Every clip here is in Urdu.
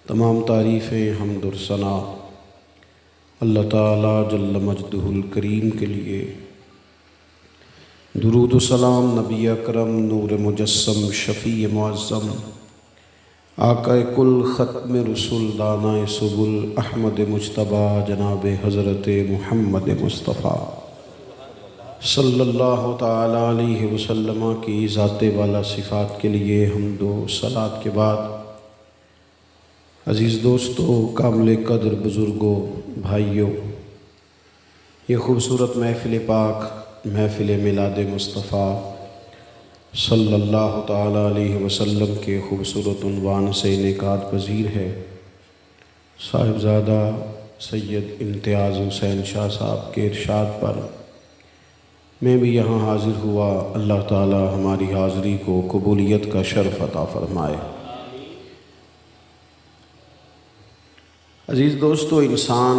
تمام تعریفیں حمد و ثنا اللہ تعالیٰ جل مجدہ الکریم کے لیے۔ درود و سلام نبی اکرم نور مجسم شفیع معظم آقا کل ختم رسول دانہ سبل احمد مجتبیٰ جناب حضرت محمد مصطفیٰ صلی اللہ تعالیٰ علیہ وسلم کی ذات والا صفات کے لیے حمد و صلات کے بعد، عزیز دوستو، کامل قدر بزرگوں، بھائیوں، یہ خوبصورت محفل پاک، محفل میلاد مصطفیٰ صلی اللہ تعالیٰ علیہ وسلم کے خوبصورت عنوان سے انعقاد پذیر ہے۔ صاحبزادہ سید امتیاز حسین شاہ صاحب کے ارشاد پر میں بھی یہاں حاضر ہوا۔ اللہ تعالیٰ ہماری حاضری کو قبولیت کا شرف عطا فرمائے۔ عزیز دوستو، انسان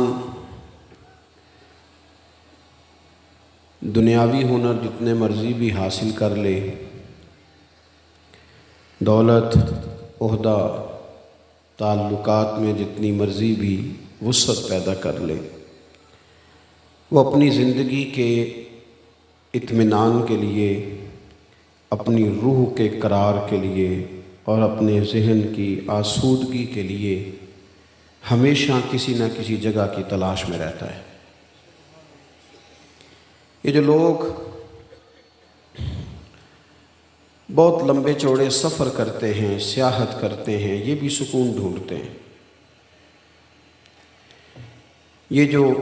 دنیاوی ہنر جتنے مرضی بھی حاصل کر لے، دولت، عہدہ، تعلقات میں جتنی مرضی بھی وسعت پیدا کر لے، وہ اپنی زندگی کے اطمینان کے لیے، اپنی روح کے قرار کے لیے اور اپنے ذہن کی آسودگی کے لیے ہمیشہ کسی نہ کسی جگہ کی تلاش میں رہتا ہے۔ یہ جو لوگ بہت لمبے چوڑے سفر کرتے ہیں، سیاحت کرتے ہیں، یہ بھی سکون ڈھونڈتے ہیں۔ یہ جو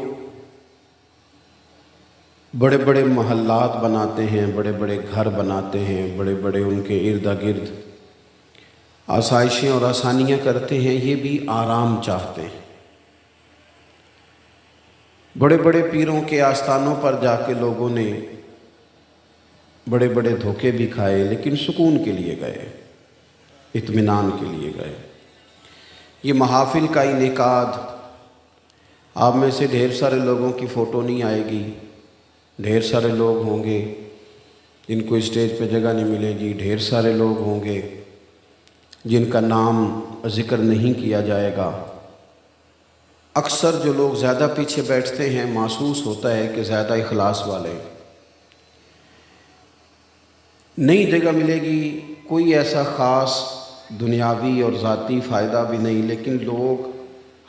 بڑے بڑے محلات بناتے ہیں، بڑے بڑے گھر بناتے ہیں، بڑے بڑے ان کے ارد گرد آسائشیں اور آسانیاں کرتے ہیں، یہ بھی آرام چاہتے ہیں۔ بڑے بڑے پیروں کے آستانوں پر جا کے لوگوں نے بڑے بڑے دھوکے بھی کھائے، لیکن سکون کے لیے گئے، اطمینان کے لیے گئے۔ یہ محافل کا انعقاد، آپ میں سے ڈھیر سارے لوگوں کی فوٹو نہیں آئے گی، ڈھیر سارے لوگ ہوں گے جن کو اسٹیج پہ جگہ نہیں ملے گی، ڈھیر سارے لوگ ہوں گے جن کا نام ذکر نہیں کیا جائے گا۔ اکثر جو لوگ زیادہ پیچھے بیٹھتے ہیں، محسوس ہوتا ہے کہ زیادہ اخلاص والے۔ نئی جگہ ملے گی، کوئی ایسا خاص دنیاوی اور ذاتی فائدہ بھی نہیں، لیکن لوگ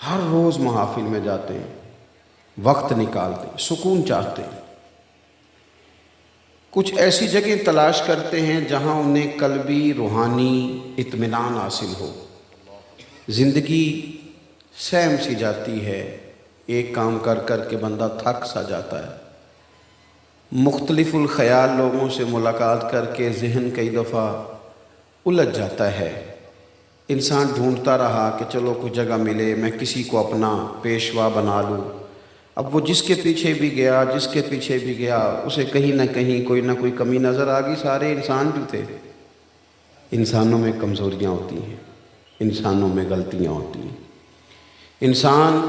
ہر روز محافل میں جاتے ہیں، وقت نکالتے ہیں، سکون چاہتے ہیں۔ کچھ ایسی جگہ تلاش کرتے ہیں جہاں انہیں قلبی روحانی اطمینان حاصل ہو۔ زندگی سہم سی جاتی ہے، ایک کام کر کر کے بندہ تھک سا جاتا ہے۔ مختلف الخیال لوگوں سے ملاقات کر کے ذہن کئی دفعہ الجھ جاتا ہے۔ انسان ڈھونڈتا رہا کہ چلو کوئی جگہ ملے، میں کسی کو اپنا پیشوا بنا لوں۔ اب وہ جس کے پیچھے بھی گیا، جس کے پیچھے بھی گیا، اسے کہیں نہ کہیں کوئی نہ کوئی کمی نظر آ گئی۔ سارے انسان بھی تھے۔ انسانوں میں کمزوریاں ہوتی ہیں، انسانوں میں غلطیاں ہوتی ہیں۔ انسان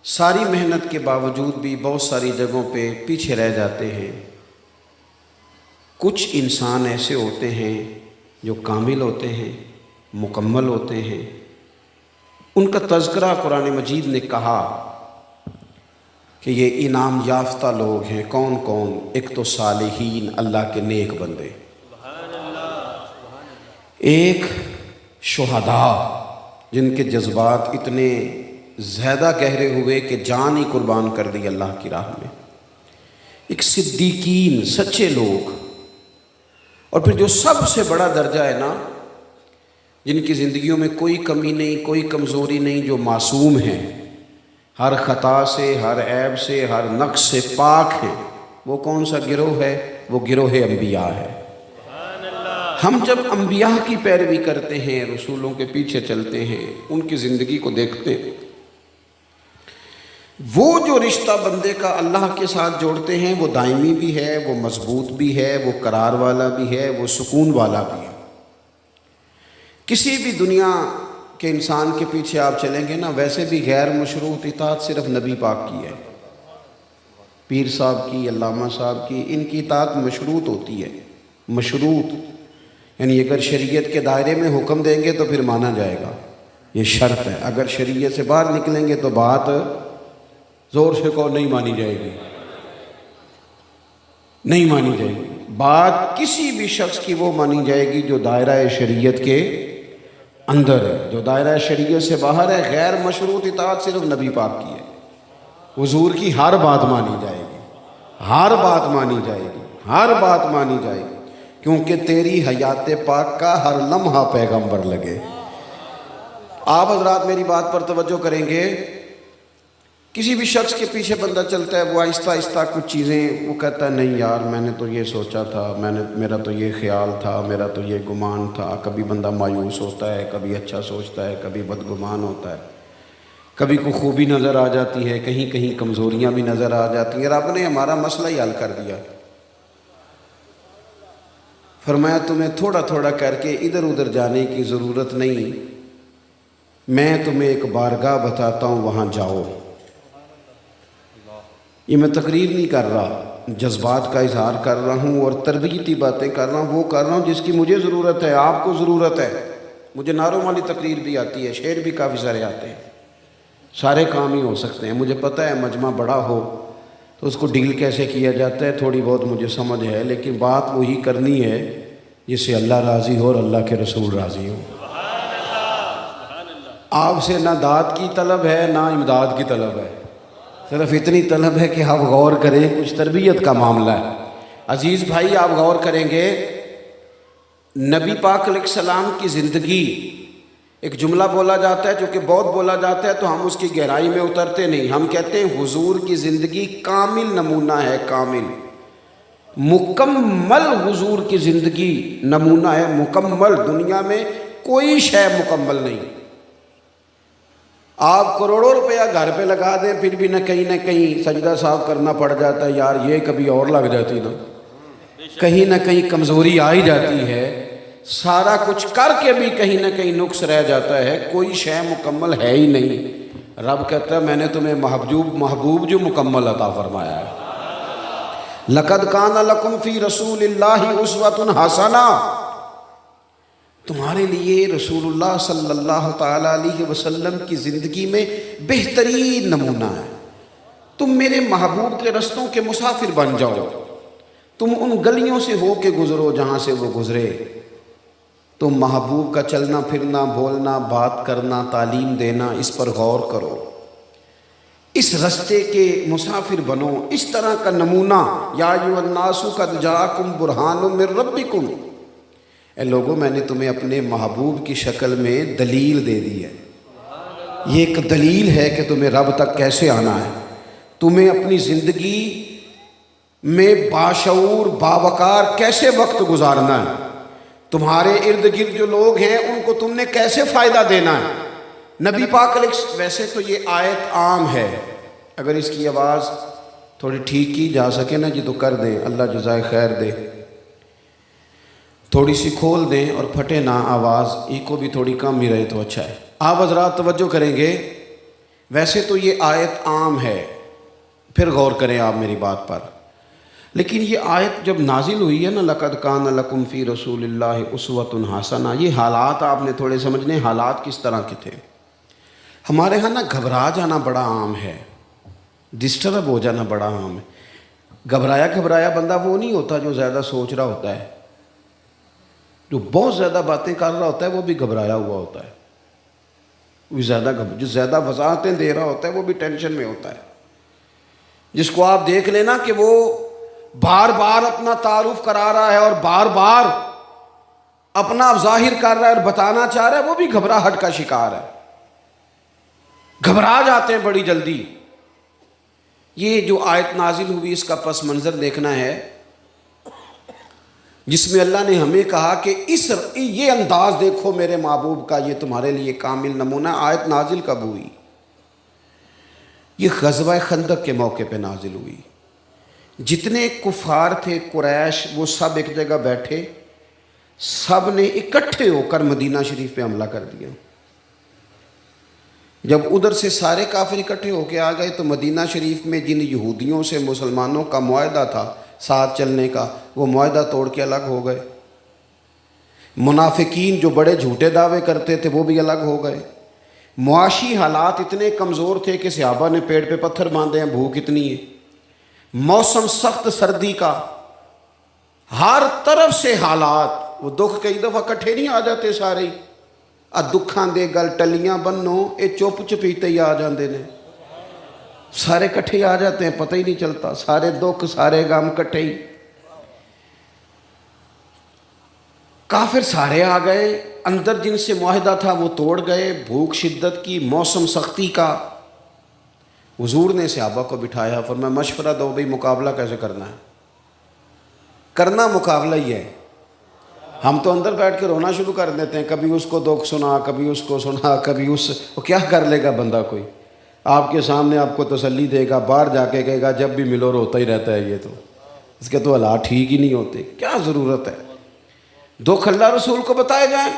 ساری محنت کے باوجود بھی بہت ساری جگہوں پہ پیچھے رہ جاتے ہیں۔ کچھ انسان ایسے ہوتے ہیں جو کامل ہوتے ہیں، مکمل ہوتے ہیں۔ ان کا تذکرہ قرآن مجید نے کہا کہ یہ انعام یافتہ لوگ ہیں۔ کون کون؟ ایک تو صالحین، اللہ کے نیک بندے، ایک شہداء جن کے جذبات اتنے زیادہ گہرے ہوئے کہ جان ہی قربان کر دی اللہ کی راہ میں، ایک صدیقین، سچے لوگ، اور پھر جو سب سے بڑا درجہ ہے نا، جن کی زندگیوں میں کوئی کمی نہیں، کوئی کمزوری نہیں، جو معصوم ہیں، ہر خطا سے، ہر عیب سے، ہر نقص سے پاک ہیں۔ وہ کون سا گروہ ہے؟ وہ گروہ انبیاء ہے۔ ہم جب انبیاء کی پیروی کرتے ہیں، رسولوں کے پیچھے چلتے ہیں، ان کی زندگی کو دیکھتے ہیں، وہ جو رشتہ بندے کا اللہ کے ساتھ جوڑتے ہیں، وہ دائمی بھی ہے، وہ مضبوط بھی ہے، وہ قرار والا بھی ہے، وہ سکون والا بھی ہے۔ کسی بھی دنیا کہ انسان کے پیچھے آپ چلیں گے نا، ویسے بھی غیر مشروط اطاعت صرف نبی پاک کی ہے۔ پیر صاحب کی، علامہ صاحب کی، ان کی اطاعت مشروط ہوتی ہے۔ مشروط یعنی اگر شریعت کے دائرے میں حکم دیں گے تو پھر مانا جائے گا، یہ شرط ہے. اگر شریعت سے باہر نکلیں گے تو بات زور سے کو نہیں مانی جائے گی، نہیں مانی جائے گی. بات کسی بھی شخص کی وہ مانی جائے گی جو دائرہ شریعت کے اندر ہے. جو دائرہ شریعت سے باہر ہے، غیر مشروط اطاعت صرف نبی پاک کی ہے. حضور کی ہر بات مانی جائے گی، ہر بات مانی جائے گی، ہر بات مانی جائے گی، کیونکہ تیری حیات پاک کا ہر لمحہ پیغمبر لگے. آپ حضرات میری بات پر توجہ کریں گے. کسی بھی شخص کے پیچھے بندہ چلتا ہے، وہ آہستہ آہستہ کچھ چیزیں وہ کہتا ہے نہیں یار میں نے تو یہ سوچا تھا، میرا تو یہ خیال تھا، میرا تو یہ گمان تھا. کبھی بندہ مایوس ہوتا ہے، کبھی اچھا سوچتا ہے، کبھی بدگمان ہوتا ہے، کبھی کوئی خوبی نظر آ جاتی ہے، کہیں کہیں کمزوریاں بھی نظر آ جاتی ہیں. رب نے ہمارا مسئلہ ہی حل کر دیا. فرمایا تمہیں تھوڑا تھوڑا کر کے ادھر ادھر جانے کی ضرورت نہیں، میں تمہیں ایک بارگاہ بتاتا ہوں، وہاں جاؤ. یہ میں تقریر نہیں کر رہا، جذبات کا اظہار کر رہا ہوں اور تربیتی باتیں کر رہا ہوں. وہ کر رہا ہوں جس کی مجھے ضرورت ہے، آپ کو ضرورت ہے. مجھے نعروں والی تقریر بھی آتی ہے، شعر بھی کافی سارے آتے ہیں، سارے کام ہی ہو سکتے ہیں. مجھے پتہ ہے مجمع بڑا ہو تو اس کو ڈیل کیسے کیا جاتا ہے تھوڑی بہت مجھے سمجھ ہے، لیکن بات وہی کرنی ہے جس سے اللہ راضی ہو اور اللہ کے رسول راضی ہو. آپ سے نہ داد کی طلب ہے نہ امداد کی طلب ہے، صرف اتنی طلب ہے کہ آپ غور کریں، کچھ تربیت کا معاملہ ہے. عزیز بھائی آپ غور کریں گے، نبی پاک علیہ السلام کی زندگی، ایک جملہ بولا جاتا ہے جو کہ بہت بولا جاتا ہے تو ہم اس کی گہرائی میں اترتے نہیں. ہم کہتے ہیں حضور کی زندگی کامل نمونہ ہے، کامل مکمل حضور کی زندگی نمونہ ہے، مکمل. دنیا میں کوئی شے مکمل نہیں. آپ کروڑوں روپیہ گھر پہ لگا دیں پھر بھی نہ کہیں سجدہ صاف کرنا پڑ جاتا ہے، یار یہ کبھی اور لگ جاتی نا، کہیں نہ کہیں کمزوری آ ہی جاتی ہے. سارا کچھ کر کے بھی کہیں نہ کہیں نقص رہ جاتا ہے، کوئی شے مکمل ہے ہی نہیں. رب کہتا ہے میں نے تمہیں محبوب جو مکمل عطا فرمایا ہے. لَقَدْ كَانَ لَكُمْ فِي رَسُولِ اللَّهِ أُسْوَةٌ حَسَنَةٌ، تمہارے لیے رسول اللہ صلی اللہ تعالیٰ علیہ وسلم کی زندگی میں بہترین نمونہ ہے. تم میرے محبوب کے رستوں کے مسافر بن جاؤ، تم ان گلیوں سے ہو کے گزرو جہاں سے وہ گزرے. تم محبوب کا چلنا پھرنا، بولنا، بات کرنا، تعلیم دینا، اس پر غور کرو، اس رستے کے مسافر بنو، اس طرح کا نمونہ. یا ایھا الناس قد جاءکم برہان من ربکم، اے لوگوں میں نے تمہیں اپنے محبوب کی شکل میں دلیل دے دی ہے. یہ ایک دلیل ہے کہ تمہیں رب تک کیسے آنا ہے، تمہیں اپنی زندگی میں باشعور باوقار کیسے وقت گزارنا ہے، تمہارے ارد گرد جو لوگ ہیں ان کو تم نے کیسے فائدہ دینا ہے. نبی پاک علیہ، ویسے تو یہ آیت عام ہے، اگر اس کی آواز تھوڑی ٹھیک کی جا سکے نا جی تو کر دیں، اللہ جزائے خیر دے. تھوڑی سی کھول دیں اور پھٹے نہ آواز، ای کو بھی تھوڑی کم ہی رہے تو اچھا ہے. آپ حضرات توجہ کریں گے، ویسے تو یہ آیت عام ہے، پھر غور کریں آپ میری بات پر. لیکن یہ آیت جب نازل ہوئی ہے نا، لَقَدْ كَانَ لَكُمْ فِي رَسُولِ اللَّهِ أُسْوَةٌ حَسَنَةٌ، یہ حالات آپ نے تھوڑے سمجھنے، حالات کس طرح کے تھے. ہمارے ہاں نا گھبرا جانا بڑا عام ہے، ڈسٹرب ہو جانا بڑا عام ہے. گھبرایا بندہ وہ نہیں ہوتا جو زیادہ سوچ رہا ہوتا ہے، جو بہت زیادہ باتیں کر رہا ہوتا ہے وہ بھی گھبرایا ہوا ہوتا ہے. جو زیادہ وضاحتیں دے رہا ہوتا ہے وہ بھی ٹینشن میں ہوتا ہے. جس کو آپ دیکھ لینا کہ وہ بار بار اپنا تعارف کرا رہا ہے اور بار بار اپنا ظاہر کر رہا ہے اور بتانا چاہ رہا ہے، وہ بھی گھبراہٹ کا شکار ہے. گھبرا جاتے ہیں بڑی جلدی. یہ جو آیت نازل ہوئی اس کا پس منظر دیکھنا ہے، جس میں اللہ نے ہمیں کہا کہ یہ انداز دیکھو میرے محبوب کا، یہ تمہارے لیے کامل نمونہ. آیت نازل کب ہوئی؟ یہ غزوہ خندق کے موقع پہ نازل ہوئی. جتنے کفار تھے قریش وہ سب ایک جگہ بیٹھے، سب نے اکٹھے ہو کر مدینہ شریف پہ حملہ کر دیا. جب ادھر سے سارے کافر اکٹھے ہو کے آ گئے تو مدینہ شریف میں جن یہودیوں سے مسلمانوں کا معاہدہ تھا ساتھ چلنے کا، وہ معاہدہ توڑ کے الگ ہو گئے. منافقین جو بڑے جھوٹے دعوے کرتے تھے وہ بھی الگ ہو گئے. معاشی حالات اتنے کمزور تھے کہ صحابہ نے پیڑ پہ پتھر باندھے ہیں، بھوک اتنی ہے، موسم سخت سردی کا، ہر طرف سے حالات، وہ دکھ کئی دفعہ کٹھے نہیں آ جاتے سارے ہی، دکھاں دے گل ٹلیاں بنو یہ چپ چپیتے ہی آ جاندے نے، سارے کٹھے آ جاتے ہیں، پتہ ہی نہیں چلتا، سارے دکھ سارے غم کٹھے ہی۔ کافر سارے آ گئے، اندر جن سے معاہدہ تھا وہ توڑ گئے، بھوک شدت کی، موسم سختی کا۔ حضور نے صحابہ کو بٹھایا، فرمایا مشورہ دو بھئی مقابلہ کیسے کرنا ہے؟ کرنا مقابلہ ہی ہے۔ ہم تو اندر بیٹھ کے رونا شروع کر دیتے ہیں، کبھی اس کو دکھ سنا، کبھی اس کو سنا، کبھی اس وہ کیا کر لے گا بندہ؟ کوئی آپ کے سامنے آپ کو تسلی دے گا، باہر جا کے کہے گا جب بھی ملو روتا ہی رہتا ہے، یہ تو اس کے تو حالات ٹھیک ہی نہیں ہوتے، کیا ضرورت ہے؟ دکھ اللہ رسول کو بتائے جائیں۔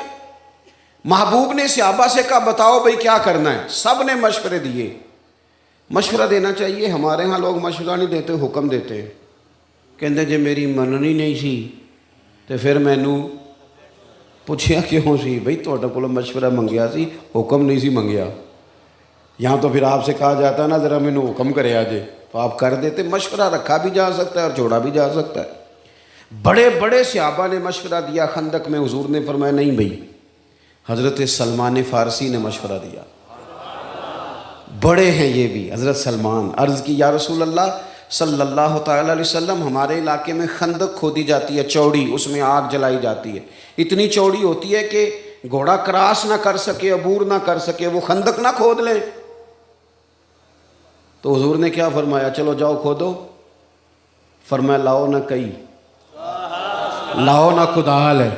محبوب نے صحابہ سے کہا بتاؤ بھئی کیا کرنا ہے؟ سب نے مشورے دیے۔ مشورہ دینا چاہیے، ہمارے ہاں لوگ مشورہ نہیں دیتے، حکم دیتے ہیں، کہندے جے میری مننی نہیں سی تو پھر مینوں پوچھیا کیوں سی؟ بھئی تہاڈے کولوں مشورہ منگیا سی، حکم نہیں سی منگیا۔ یہاں تو پھر آپ سے کہا جاتا ہے نا ذرا مینوں حکم کرے آجے، تو آپ کر دیتے۔ مشورہ رکھا بھی جا سکتا ہے اور چھوڑا بھی جا سکتا ہے۔ بڑے بڑے صحابہ نے مشورہ دیا خندق میں، حضور نے فرمایا نہیں بھئی، حضرت سلمان فارسی نے مشورہ دیا، بڑے ہیں یہ بھی، حضرت سلمان۔ عرض کی یا رسول اللہ صلی اللہ تعالیٰ علیہ وسلم، ہمارے علاقے میں خندق کھودی جاتی ہے چوڑی، اس میں آگ جلائی جاتی ہے، اتنی چوڑی ہوتی ہے کہ گھوڑا کراس نہ کر سکے، عبور نہ کر سکے، وہ خندق نہ کھود لیں۔ تو حضور نے کیا فرمایا؟ چلو جاؤ کھودو۔ فرمایا لاؤ نہ کئی، لاؤ نہ کدال ہے،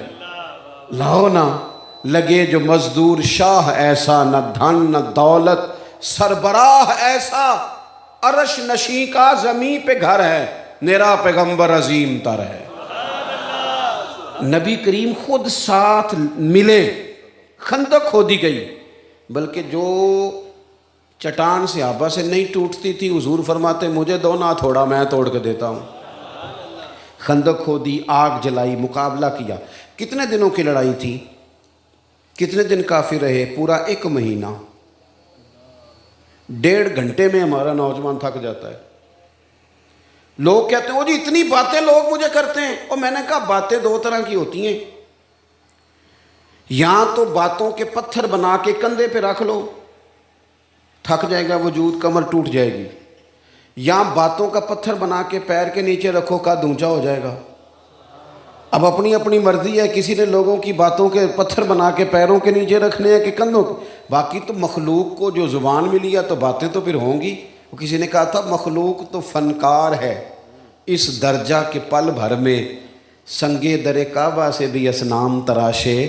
لاؤ نہ لگے جو مزدور شاہ ایسا، نہ دھن نہ دولت سربراہ ایسا، عرش نشیں کا زمین پہ گھر ہے، میرا پیغمبر عظیم تر ہے۔ نبی کریم خود ساتھ ملے، خندق کھودی گئی، بلکہ جو چٹان صحابہ سے نہیں ٹوٹتی تھی، حضور فرماتے مجھے دو نہ تھوڑا، میں توڑ کے دیتا ہوں۔ خندق کھودی، آگ جلائی، مقابلہ کیا۔ کتنے دنوں کی لڑائی تھی؟ کتنے دن کافر رہے؟ پورا 1 مہینہ۔ 1.5 گھنٹے میں ہمارا نوجوان تھک جاتا ہے۔ لوگ کہتے ہیں وہ جی اتنی باتیں لوگ مجھے کرتے ہیں، اور میں نے کہا باتیں 2 طرح کی ہوتی ہیں، یا تو باتوں کے پتھر بنا کے کندھے پہ رکھ لو، تھک جائے گا وجود، کمر ٹوٹ جائے گی، یا باتوں کا پتھر بنا کے پیر کے نیچے رکھو، قد اونچا ہو جائے گا۔ اب اپنی اپنی مرضی ہے، کسی نے لوگوں کی باتوں کے پتھر بنا کے پیروں کے نیچے رکھنے ہیں کہ کندھوں کے، باقی تو مخلوق کو جو زبان ملی ہے تو باتیں تو پھر ہوں گی۔ کسی نے کہا تھا مخلوق تو فنکار ہے اس درجہ کے پل بھر میں، سنگے در کعبہ سے بھی اصنام تراشے،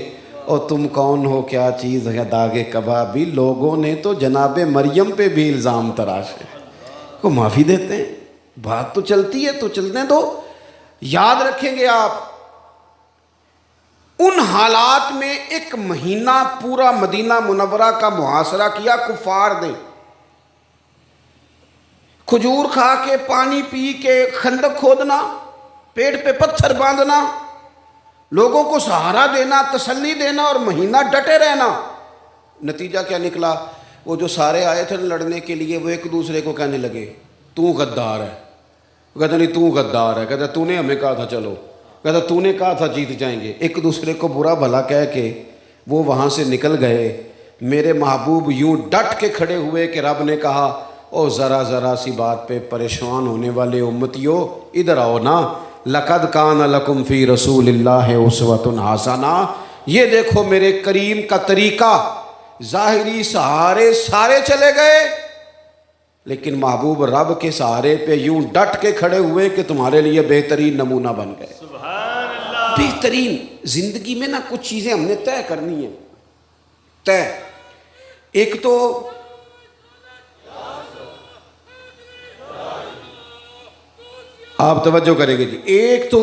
اور تم کون ہو کیا چیز ہے داغ کبابی، لوگوں نے تو جناب مریم پہ بھی الزام تراشے۔ کو معافی دیتے ہیں، بات تو چلتی ہے تو چلنے دو۔ یاد رکھیں گے آپ، ان حالات میں 1 مہینہ پورا مدینہ منورہ کا محاصرہ کیا کفار نے۔ کھجور کھا کے، پانی پی کے، خندق کھودنا، پیٹ پہ پتھر باندھنا، لوگوں کو سہارا دینا، تسلی دینا، اور مہینہ ڈٹے رہنا۔ نتیجہ کیا نکلا؟ وہ جو سارے آئے تھے لڑنے کے لیے، وہ ایک دوسرے کو کہنے لگے تو غدار ہے، کہتا نہیں تو غدار ہے، کہتا تو نے ہمیں کہا تھا چلو، کہتا تو نے کہا تھا جیت جائیں گے۔ ایک دوسرے کو برا بھلا کہہ کے وہ وہاں سے نکل گئے۔ میرے محبوب یوں ڈٹ کے کھڑے ہوئے کہ رب نے کہا او ذرا ذرا سی بات پہ پریشان ہونے والے امتیو ادھر آؤ نا، لقد کان لکم فی رسول اللہ اسوۃ حسنہ، یہ دیکھو میرے کریم کا طریقہ۔ ظاہری سہارے سارے چلے گئے، لیکن محبوب رب کے سہارے پہ یوں ڈٹ کے کھڑے ہوئے کہ تمہارے لیے بہترین نمونہ بن گئے۔ سبحان اللہ۔ بہترین زندگی میں نا کچھ چیزیں ہم نے طے کرنی ہیں، طے۔ ایک تو آپ توجہ کریں گے جی، ایک تو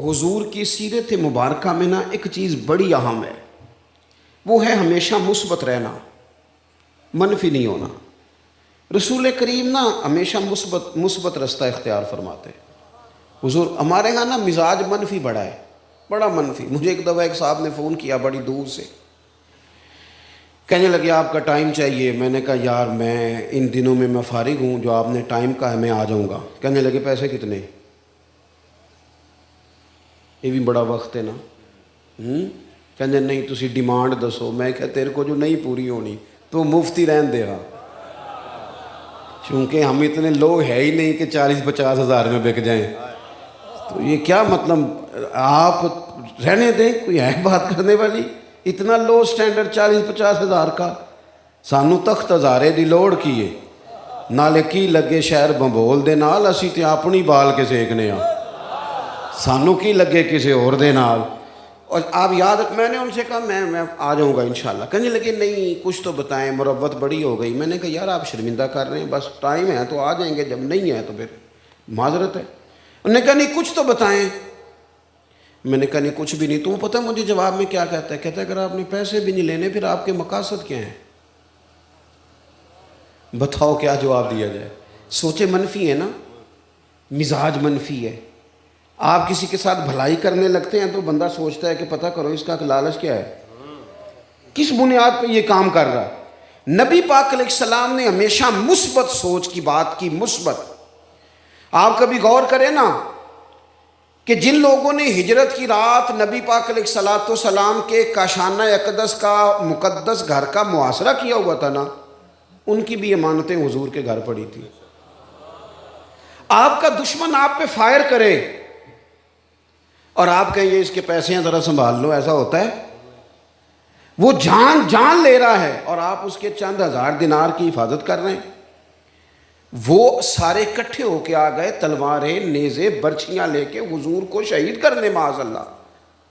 حضور کی سیرت مبارکہ میں نا ایک چیز بڑی اہم ہے، وہ ہے ہمیشہ مثبت رہنا، منفی نہیں ہونا۔ رسول کریم نا ہمیشہ مثبت رستہ اختیار فرماتے۔ حضور ہمارے ہاں نا مزاج منفی بڑا ہے، بڑا منفی۔ مجھے ایک دفعہ ایک صاحب نے فون کیا بڑی دور سے، کہنے لگے آپ کا ٹائم چاہیے. میں نے کہا یار میں ان دنوں میں فارغ ہوں، جو آپ نے ٹائم کہا ہے میں آ جاؤں گا. کہنے لگے پیسے کتنے؟ یہ بھی بڑا وقت ہے نا. کہنے نہیں تسی ڈیمانڈ دسو. میں کہا تیرے کو جو نہیں پوری ہونی تو مفتی رہن دے گا، چونکہ ہم اتنے لوگ ہے ہی نہیں کہ 40-50 ہزار میں بک جائیں. تو یہ کیا مطلب، آپ رہنے دیں، کوئی ہے بات کرنے والی؟ اتنا لو سٹینڈرڈ 40-50 ہزار کا. سانو تخت ہزارے دی لوڑ کی ہے، نالے کی لگے شہر بمبول دے نال، اسی تے اپنی بال کے سیکنے ہاں، سانو کی لگے کسی اور دے نال. اور آپ یاد، میں نے ان سے کہا میں آ جاؤں گا انشاءاللہ. کہنے لگے نہیں کچھ تو بتائیں، مروت بڑی ہو گئی. میں نے کہا یار آپ شرمندہ کر رہے ہیں، بس ٹائم ہے تو آ جائیں گے، جب نہیں ہے تو پھر معذرت ہے. انہوں نے کہا نہیں کچھ تو بتائیں. میں نے کہا نہیں کچھ بھی نہیں. تو پتہ مجھے جواب میں کیا کہتا ہے؟ کہتا ہے اگر آپ نے پیسے بھی نہیں لینے پھر آپ کے مقاصد کیا ہیں؟ بتاؤ کیا جواب دیا جائے. سوچے منفی ہے نا، مزاج منفی ہے. آپ کسی کے ساتھ بھلائی کرنے لگتے ہیں تو بندہ سوچتا ہے کہ پتہ کرو اس کا لالچ کیا ہے، کس بنیاد پہ یہ کام کر رہا ہے. نبی پاک علیہ السلام نے ہمیشہ مثبت سوچ کی بات کی. مثبت. آپ کبھی غور کریں نا کہ جن لوگوں نے ہجرت کی رات نبی پاک علیہ السلام کے کاشانہ اقدس کا مقدس گھر کا محاصرہ کیا ہوا تھا نا، ان کی بھی امانتیں حضور کے گھر پڑی تھی. آپ کا دشمن آپ پہ فائر کرے اور آپ کہیں یہ اس کے پیسے ہیں ذرا سنبھال لو، ایسا ہوتا ہے؟ وہ جان لے رہا ہے اور آپ اس کے چند ہزار دینار کی حفاظت کر رہے ہیں. وہ سارے اکٹھے ہو کے آ گئے، تلواریں نیزے برچھیاں لے کے حضور کو شہید کرنے معاذ اللہ.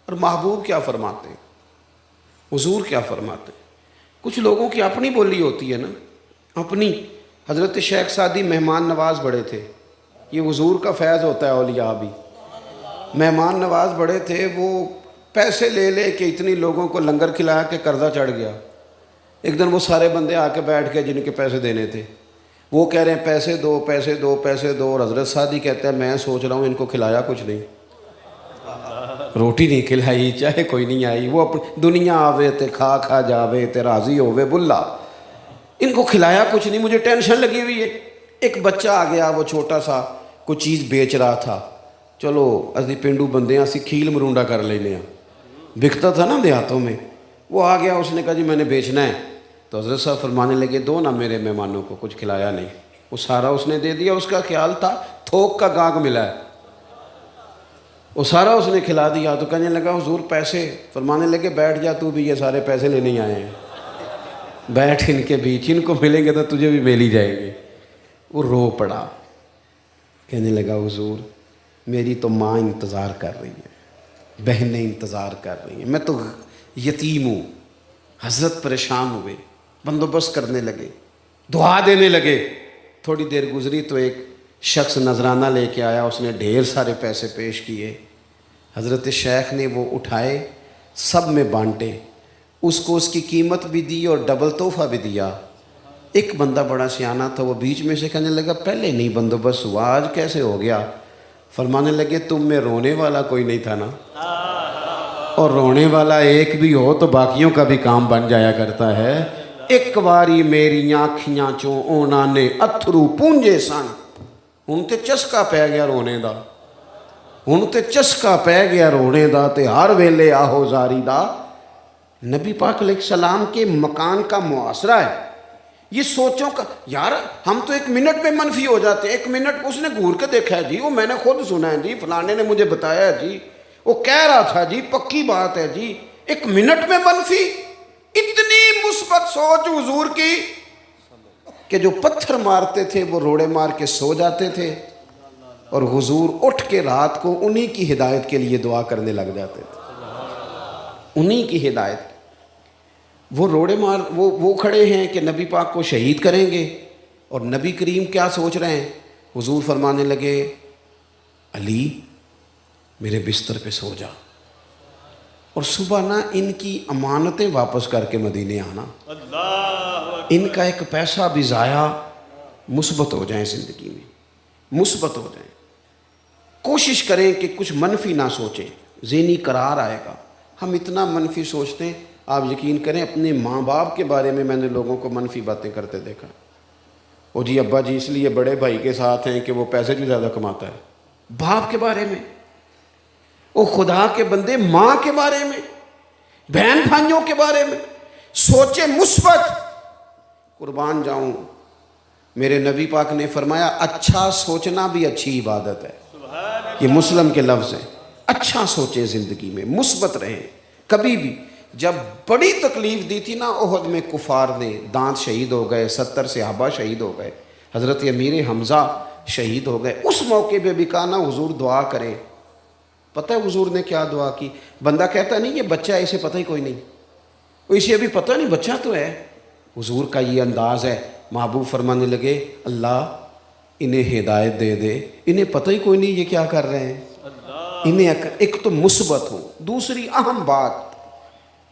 اور محبوب کیا فرماتے ہیں، حضور کیا فرماتے ہیں؟ کچھ لوگوں کی اپنی بولی ہوتی ہے نا، اپنی. حضرت شیخ سعدی مہمان نواز بڑے تھے. یہ حضور کا فیض ہوتا ہے، اولیاء بھی مہمان نواز بڑے تھے. وہ پیسے لے لے کے اتنی لوگوں کو لنگر کھلایا کہ قرضہ چڑھ گیا. ایک دن وہ سارے بندے آ کے بیٹھ کے جن کے پیسے دینے تھے، وہ کہہ رہے ہیں پیسے دو پیسے دو پیسے دو. اور حضرت سعدی کہتے ہیں میں سوچ رہا ہوں ان کو کھلایا کچھ نہیں، روٹی نہیں کھلائی، چاہے کوئی نہیں آئی. وہ اپنی دنیا آوے تے کھا جاوے تے راضی ہووے بلا، ان کو کھلایا کچھ نہیں، مجھے ٹینشن لگی ہوئی ہے. ایک بچہ آ گیا، وہ چھوٹا سا کوئی چیز بیچ رہا تھا. چلو اسی پینڈو بندے ہیں، اسی کھیل مرونڈا کر لینے ہیں، بکتا تھا نا دیہاتوں میں. وہ آ گیا، اس نے کہا جی میں نے بیچنا ہے. تو حضرت صاحب فرمانے لگے دو نا میرے مہمانوں کو، کچھ کھلایا نہیں. وہ سارا اس نے دے دیا. اس کا خیال تھا تھوک کا گاگ ملا ہے، وہ سارا اس نے کھلا دیا. تو کہنے لگا حضور پیسے. فرمانے لگے بیٹھ جا تو بھی، یہ سارے پیسے لینے ہی آئے ہیں، بیٹھ ان کے بیچ، ان کو ملیں گے تو تجھے بھی مل ہی جائیں گے. وہ رو پڑا، کہنے لگا حضور میری تو ماں انتظار کر رہی ہے، بہنیں انتظار کر رہی ہیں، میں تو یتیم ہوں. حضرت پریشان ہوئے، بندوبست کرنے لگے، دعا دینے لگے. تھوڑی دیر گزری تو ایک شخص نذرانہ لے کے آیا، اس نے ڈھیر سارے پیسے پیش کیے. حضرت شیخ نے وہ اٹھائے، سب میں بانٹے، اس کو اس کی قیمت بھی دی اور ڈبل تحفہ بھی دیا. ایک بندہ بڑا سیانہ تھا، وہ بیچ میں سے کہنے لگا پہلے نہیں بندوبست ہوا، آج کیسے ہو گیا؟ فرمانے لگے تم میں رونے والا کوئی نہیں تھا نا، اور رونے والا ایک بھی ہو تو باقیوں کا بھی کام بن جایا کرتا ہے. ایک واری میری آنکھیاں چوں اونا نے اتھرو پونجے سن. ہن تے چسکا پہ گیا رونے دا، ہن تے چسکا پہ گیا رونے دا، تے ہر ویلے آہو زاری دا. نبی پاک علیہ السلام کے مکان کا محاصرہ ہے. یہ سوچوں کا، یار ہم تو ایک منٹ میں منفی ہو جاتے ہیں. ایک منٹ اس نے گھور کے دیکھا ہے جی، وہ میں نے خود سنا ہے جی، فلانے نے مجھے بتایا ہے جی، وہ کہہ رہا تھا جی، پکی بات ہے جی. ایک منٹ میں منفی. اتنی مثبت سوچ حضور کی کہ جو پتھر مارتے تھے وہ روڑے مار کے سو جاتے تھے، اور حضور اٹھ کے رات کو انہی کی ہدایت کے لیے دعا کرنے لگ جاتے تھے، انہی کی ہدایت. وہ روڑے مار وہ کھڑے ہیں کہ نبی پاک کو شہید کریں گے، اور نبی کریم کیا سوچ رہے ہیں؟ حضور فرمانے لگے علی میرے بستر پہ سو جا، اور صبح نہ ان کی امانتیں واپس کر کے مدینے آنا، ان کا ایک پیسہ بھی ضائع. مثبت ہو جائیں زندگی میں، مثبت ہو جائیں. کوشش کریں کہ کچھ منفی نہ سوچیں، ذہنی قرار آئے گا. ہم اتنا منفی سوچتے ہیں، آپ یقین کریں اپنے ماں باپ کے بارے میں نے لوگوں کو منفی باتیں کرتے دیکھا. او جی ابا جی اس لیے بڑے بھائی کے ساتھ ہیں کہ وہ پیسے بھی زیادہ کماتا ہے. باپ کے بارے میں، او خدا کے بندے ماں کے بارے میں، بہن بھائیوں کے بارے میں سوچے مثبت. قربان جاؤں، میرے نبی پاک نے فرمایا اچھا سوچنا بھی اچھی عبادت ہے. یہ مسلم کے لفظ ہیں. اچھا سوچے، زندگی میں مثبت رہیں. کبھی بھی جب بڑی تکلیف دی تھی نا احد میں کفار نے، دانت شہید ہو گئے، 70 صحابہ شہید ہو گئے، حضرت امیر حمزہ شہید ہو گئے، اس موقع پہ بھی کہا نا حضور دعا کریں. پتہ ہے حضور نے کیا دعا کی؟ بندہ کہتا نہیں یہ بچہ ہے اسے پتہ ہی کوئی نہیں، اسے ابھی پتہ نہیں، بچہ تو ہے. حضور کا یہ انداز ہے. محبوب فرمانے لگے اللہ انہیں ہدایت دے دے، انہیں پتہ ہی کوئی نہیں یہ کیا کر رہے ہیں. انہیں ایک تو مثبت ہو. دوسری اہم بات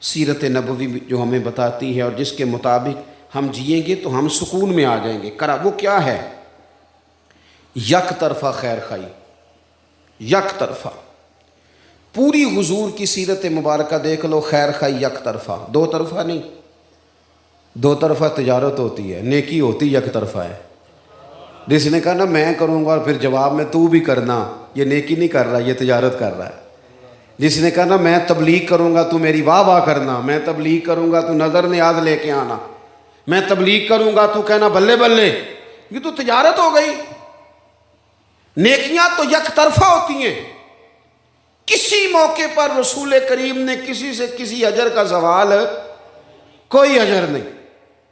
سیرت نبوی جو ہمیں بتاتی ہے اور جس کے مطابق ہم جئیں گے تو ہم سکون میں آ جائیں گے، وہ کیا ہے؟ یک طرفہ خیر خائی. یک طرفہ پوری حضور کی سیرت مبارکہ دیکھ لو، خیر خائی یک طرفہ، دو طرفہ نہیں. دو طرفہ تجارت ہوتی ہے، نیکی ہوتی یک طرفہ ہے. جس نے کہا نا میں کروں گا اور پھر جواب میں تو بھی کرنا، یہ نیکی نہیں کر رہا، یہ تجارت کر رہا ہے. جس نے کہا نا میں تبلیغ کروں گا تو میری واہ واہ کرنا، میں تبلیغ کروں گا تو نظر نیاز لے کے آنا، میں تبلیغ کروں گا تو کہنا بلے بلے، یہ تو تجارت ہو گئی. نیکیاں تو یک طرفہ ہوتی ہیں. کسی موقع پر رسول کریم نے کسی سے کسی اجر کا سوال، کوئی اجر نہیں،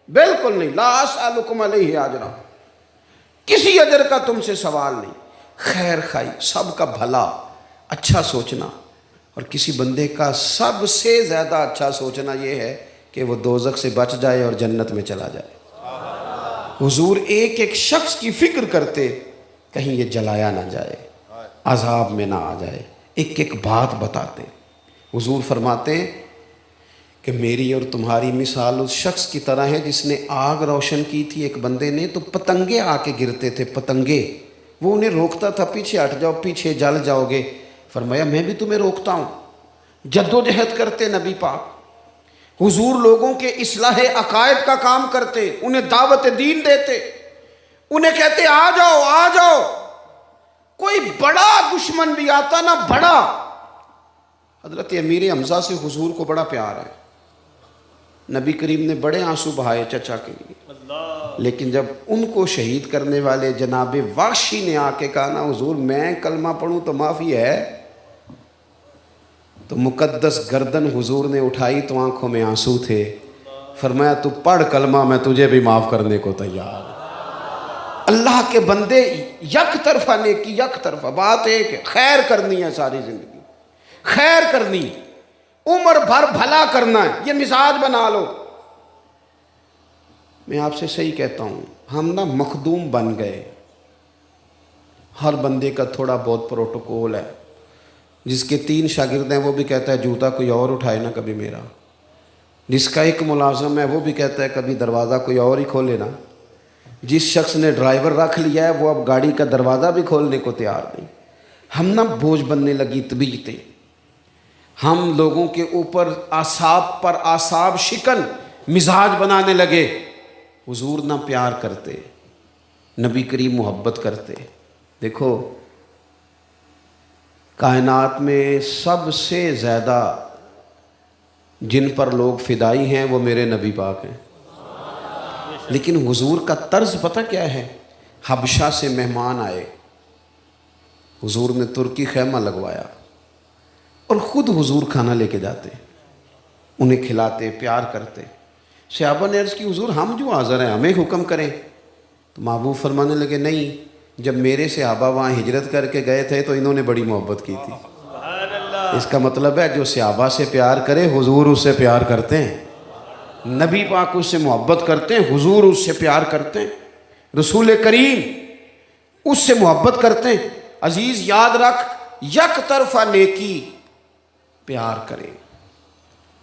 بالکل نہیں. لا اسألکم علیہ اجرا، کسی اجر کا تم سے سوال نہیں. خیر خائی، سب کا بھلا، اچھا سوچنا. اور کسی بندے کا سب سے زیادہ اچھا سوچنا یہ ہے کہ وہ دوزخ سے بچ جائے اور جنت میں چلا جائے. حضور ایک ایک شخص کی فکر کرتے، کہیں یہ جلایا نہ جائے، عذاب میں نہ آ جائے. ایک ایک بات بتاتے. حضور فرماتے ہیں کہ میری اور تمہاری مثال اس شخص کی طرح ہے جس نے آگ روشن کی تھی ایک بندے نے، تو پتنگے آ کے گرتے تھے، پتنگے. وہ انہیں روکتا تھا، پیچھے ہٹ جاؤ، پیچھے جل جاؤ گے. فرمایا میں بھی تمہیں روکتا ہوں. جدوجہد کرتے نبی پاک. حضور لوگوں کے اصلاح عقائد کا کام کرتے، انہیں دعوت دین دیتے، انہیں کہتے آ جاؤ آ جاؤ. کوئی بڑا دشمن بھی آتا نا، بڑا، حضرت امیر حمزہ سے حضور کو بڑا پیار ہے. نبی کریم نے بڑے آنسو بہائے چچا کے لیے. لیکن جب ان کو شہید کرنے والے جناب وحشی نے آ کے کہا نا حضور میں کلمہ پڑھوں تو معافی ہے، تو مقدس گردن حضور نے اٹھائی تو آنکھوں میں آنسو تھے. فرمایا تو پڑھ کلمہ، میں تجھے بھی معاف کرنے کو تیار. اللہ کے بندے یک طرفہ نیکی، یک طرفہ. بات ایک ہے، خیر کرنی ہے ساری زندگی، خیر کرنی، عمر بھر بھلا کرنا ہے. یہ مزاج بنا لو. میں آپ سے صحیح کہتا ہوں، ہم نا مخدوم بن گئے. ہر بندے کا تھوڑا بہت پروٹوکول ہے. جس کے 3 شاگرد ہیں وہ بھی کہتا ہے جوتا کوئی اور اٹھائے نا کبھی میرا. جس کا ایک ملازم ہے وہ بھی کہتا ہے کبھی دروازہ کوئی اور ہی کھولے نا. جس شخص نے ڈرائیور رکھ لیا ہے وہ اب گاڑی کا دروازہ بھی کھولنے کو تیار نہیں. ہم نا بوجھ بننے لگی طبیعتیں. ہم لوگوں کے اوپر اعصاب پر اعصاب شکن مزاج بنانے لگے. حضور نہ پیار کرتے، نبی کریم محبت کرتے. دیکھو کائنات میں سب سے زیادہ جن پر لوگ فدائی ہیں وہ میرے نبی پاک ہیں. لیکن حضور کا طرز پتہ کیا ہے؟ حبشہ سے مہمان آئے، حضور نے ترکی خیمہ لگوایا اور خود حضور کھانا لے کے جاتے، انہیں کھلاتے، پیار کرتے. صحابہ نے عرض کی حضور ہم جو حاضر ہیں ہمیں حکم کریں. تو محبوب فرمانے لگے نہیں، جب میرے صحابہ وہاں ہجرت کر کے گئے تھے تو انہوں نے بڑی محبت کی تھی. اس کا مطلب ہے جو صحابہ سے پیار کرے حضور اس سے پیار کرتے ہیں، نبی پاک اس سے محبت کرتے ہیں، حضور اس سے پیار کرتے ہیں، رسول کریم اس سے محبت کرتے ہیں. عزیز یاد رکھ، یک طرفہ نیکی، پیار کرے.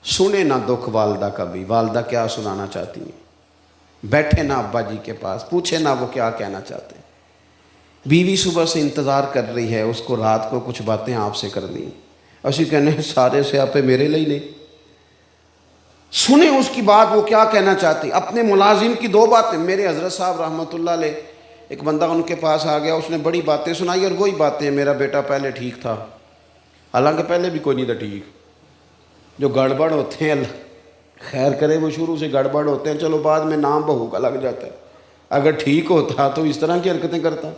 سنے نہ دکھ والدہ کا بھی، والدہ کیا سنانا چاہتی ہیں. بیٹھے نہ ابا جی کے پاس، پوچھے نہ وہ کیا کہنا چاہتے ہیں. بیوی صبح سے انتظار کر رہی ہے، اس کو رات کو کچھ باتیں آپ سے کرنی ہیں. اسی کہنے سارے سے آپ میرے لیے نہیں. سنیں اس کی بات، وہ کیا کہنا چاہتی. اپنے ملازم کی 2 باتیں. میرے حضرت صاحب رحمۃ اللہ علیہ، ایک بندہ ان کے پاس آ گیا، اس نے بڑی باتیں سنائی، اور وہی باتیں میرا بیٹا پہلے ٹھیک تھا، حالانکہ پہلے بھی کوئی نہیں تھا ٹھیک. جو گڑبڑ ہوتے ہیں اللہ خیر کرے، وہ شروع سے گڑبڑ ہوتے ہیں، چلو بعد میں نام بہو کا لگ جاتا ہے. اگر ٹھیک ہوتا تو اس طرح کی حرکتیں کرتا.